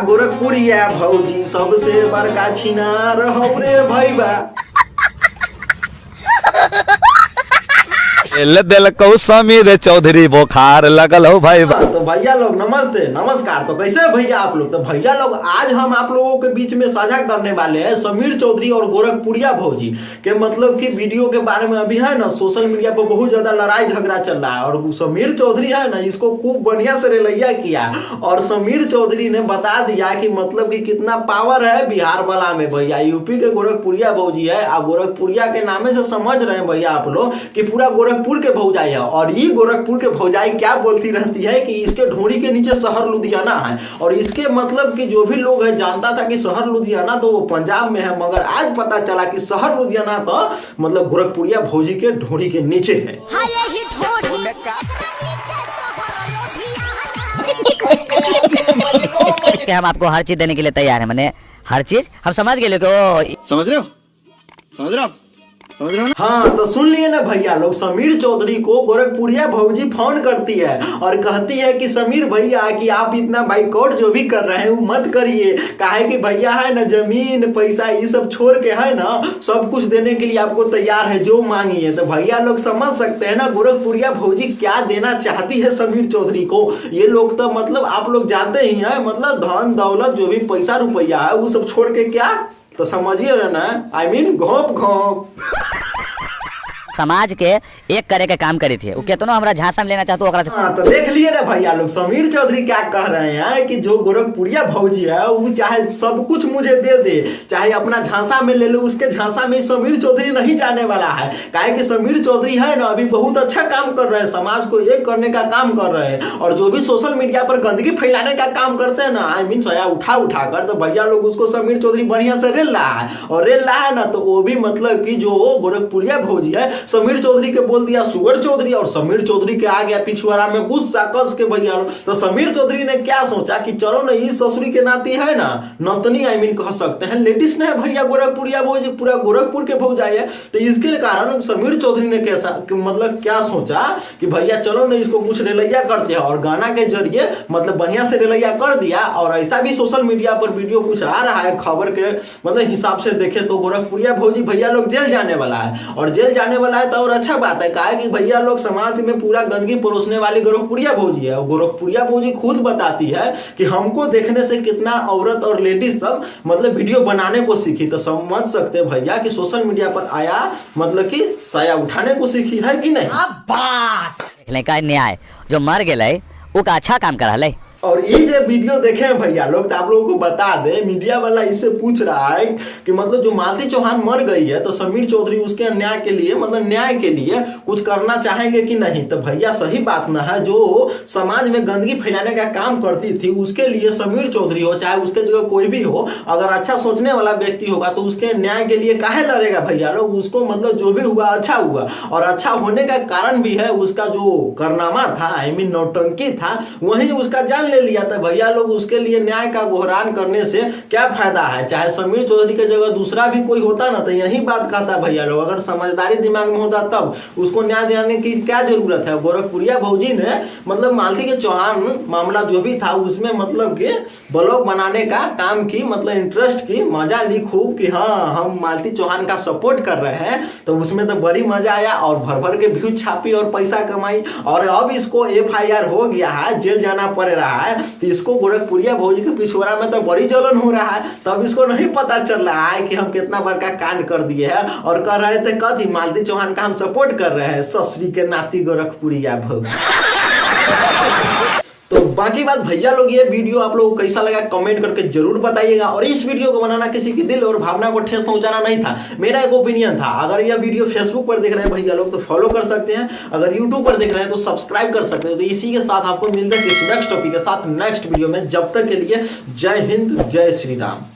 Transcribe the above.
गोरखपुरिया भौजी सबसे बड़का छिनार हौ रे भैया। दिल को समीर चौधरी बुखार लगल हो भाई। तो भैया लोग नमस्ते नमस्कार। तो कैसे भैया आप लोग? तो भैया लोग आज हम आप लोगों के बीच में साझा करने वाले हैं समीर चौधरी और गोरखपुरिया भौजी के मतलब की वीडियो के बारे में। अभी है ना सोशल मीडिया पर बहुत ज्यादा लड़ाई झगड़ा चल रहा है और समीर चौधरी है ना इसको खूब बढ़िया से रेलैया किया और समीर चौधरी ने बता दिया कि मतलब कि कितना पावर है बिहार वाला में भैया। यूपी के गोरखपुरिया भौजी है और गोरखपुरिया के नामे से समझ रहे हैं भैया आप लोग कि पूरा गोरखपुर के भौजाई है। और ये गोरखपुर के भौजाई क्या बोलती रहती है कि इसके ढोरी के नीचे शहर लुधियाना है और इसके मतलब कि जो भी लोग है जानता था कि शहर लुधियाना तो वो पंजाब में है, मगर आज पता चला कि शहर लुधियाना तो मतलब गोरखपुरिया भौजी के ढोरी के नीचे है। हम आपको हर चीज देने के लिए तैयार है, मैंने हर चीज हम समझ गए। समझ रहे हो हाँ तो सुन लिए ना भैया लोग। समीर चौधरी को गोरखपुरिया भौजी फोन करती है और कहती है कि समीर भैया कि आप इतना बाइकआउट जो भी कर रहे हैं वो मत करिए, काहे कि भैया है ना जमीन पैसा ये सब छोड़ के है ना सब कुछ देने के लिए आपको तैयार है, जो मांगिए। तो भैया लोग समझ सकते हैं ना गोरखपुरिया भौजी क्या देना चाहती है समीर चौधरी को। ये लोग तो मतलब आप लोग जानते ही हैं मतलब धन दौलत जो भी पैसा रुपया है वो सब छोड़ के क्या तो समझिए ना I mean घोप घोप समाज के एक करे के काम करी थी वो कितना हमरा झांसा में लेना चाहते हो। हाँ तो देख लिए ना भैया लोग समीर चौधरी क्या कह रहे हैं कि जो गोरखपुरिया भौजी है वो चाहे सब कुछ मुझे दे दे, चाहे अपना झांसा में ले लो, उसके झांसा में समीर चौधरी नहीं जाने वाला है। काहे कि समीर चौधरी है ना अभी बहुत अच्छा काम कर रहे हैं, समाज को एक करने का काम कर रहे हैं और जो भी सोशल मीडिया पर गंदगी फैलाने का काम करते हैं ना I mean सया उठा कर तो भैया लोग उसको समीर चौधरी बढ़िया से रेल रहा है और रेल रहा है ना तो वो भी मतलब कि जो गोरखपुरिया भौजी है समीर चौधरी के बोल दिया सुगर चौधरी और समीर चौधरी के आ गया पिछुआरा में गुस्सा कस के भैया। तो समीर चौधरी ने क्या सोचा कि चलो ना इस ससुरी के नाती है ना नतनी I mean कह सकते हैं लेडीज ने भैया गोरखपुरिया भौजी पूरा गोरखपुर के भौजाई है। तो इसके कारण समीर चौधरी ने कैसा मतलब क्या सोचा कि भैया चलो ना इसको कुछ रेलैया करते हैं और गाना के जरिए मतलब बढ़िया से रेलैया कर दिया। और ऐसा भी सोशल मीडिया पर वीडियो कुछ आ रहा है खबर के मतलब हिसाब से देखे तो गोरखपुरिया भौजी भैया लोग जेल जाने वाला है और जेल जाने वाला है तो और अच्छा बात है। कहा कि भैया लोग समाज में पूरा गंदगी परोसने वाली गोरखपुरिया भौजी है और गोरखपुरिया भौजी खुद बताती है कि हमको देखने से कितना औरत और लेडीज सब मतलब वीडियो बनाने को सीखी। तो समझ सकते हैं भैया कि सोशल मीडिया पर आया मतलब कि साया उठाने को सीखी है कि नहीं। बस न्याय जो मर गए वो का अच्छा काम करा ले। और ये जो वीडियो देखे हैं भैया लोग तो आप लोगों को बता दे मीडिया वाला इससे पूछ रहा है कि मतलब जो मालती चौहान मर गई है तो समीर चौधरी उसके न्याय के लिए मतलब न्याय के लिए कुछ करना चाहेंगे कि नहीं। तो भैया सही बात ना है, जो समाज में गंदगी फैलाने का काम करती थी उसके लिए समीर चौधरी हो चाहे उसके जगह कोई भी हो अगर अच्छा सोचने वाला व्यक्ति होगा तो उसके न्याय के लिए काहे लड़ेगा भैया लोग। उसको मतलब जो भी हुआ अच्छा हुआ और अच्छा होने का कारण भी है उसका जो कारनामा था I mean नौटंकी था वही उसका जान ले लिया था भैया लोग। उसके लिए न्याय का गुहार करने से क्या फायदा है। चाहे समीर चौधरी की जगह दूसरा भी कोई होता ना तो यही बात कहता भैया लोग, अगर समझदारी दिमाग में होता तब उसको न्याय दिलाने की क्या जरूरत है। गोरखपुरिया भौजी ने मतलब मालती के चौहान मामला जो भी था उसमें मतलब कि ब्लॉग बनाने का काम की मतलब इंटरेस्ट की मजा ली खूब कि हाँ हम मालती चौहान का सपोर्ट कर रहे हैं। तो उसमें तो बड़ी मजा आया और भर भर के व्यूज छापी और पैसा कमाई और अब इसको FIR हो गया है, जेल जाना पड़ रहा है। तो इसको गोरखपुरिया भौजी के पिछवाड़ा में तो बड़ी जलन हो रहा है। तब इसको नहीं पता चल रहा है कि हम कितना बड़का कांड कर दिए हैं और कर रहे थे कथी मालती चौहान का हम सपोर्ट कर रहे हैं ससुरी के नाती गोरखपुरिया भौजी। तो बाकी बात भैया लोग ये वीडियो आप लोगों को कैसा लगा कमेंट करके जरूर बताइएगा। और इस वीडियो को बनाना किसी की दिल और भावना को ठेस पहुंचाना नहीं था, मेरा एक ओपिनियन था। अगर यह वीडियो फेसबुक पर देख रहे हैं भैया लोग तो फॉलो कर सकते हैं, अगर यूट्यूब पर देख रहे हैं तो सब्सक्राइब कर सकते हैं। तो इसी के साथ आपको मिलते हैं नेक्स्ट टॉपिक के साथ नेक्स्ट वीडियो में। जब तक के लिए जय हिंद जय श्री राम।